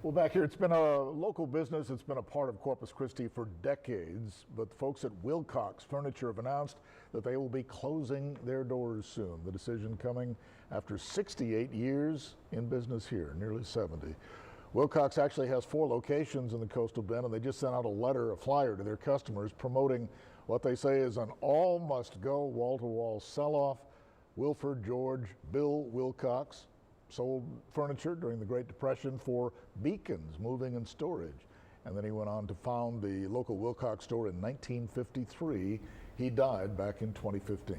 Well, back here, it's been a local business. It's been a part of Corpus Christi for decades, but the folks at Wilcox Furniture have announced that they will be closing their doors soon. The decision coming after 68 years in business here, nearly 70. Wilcox actually has 4 locations in the Coastal Bend, and they just sent out a flyer to their customers promoting what they say is an all-must-go wall-to-wall sell-off. Wilford George Bill Wilcox sold furniture during the Great Depression for Beacons Moving and Storage. And then he went on to found the local Wilcox store in 1953. He died back in 2015.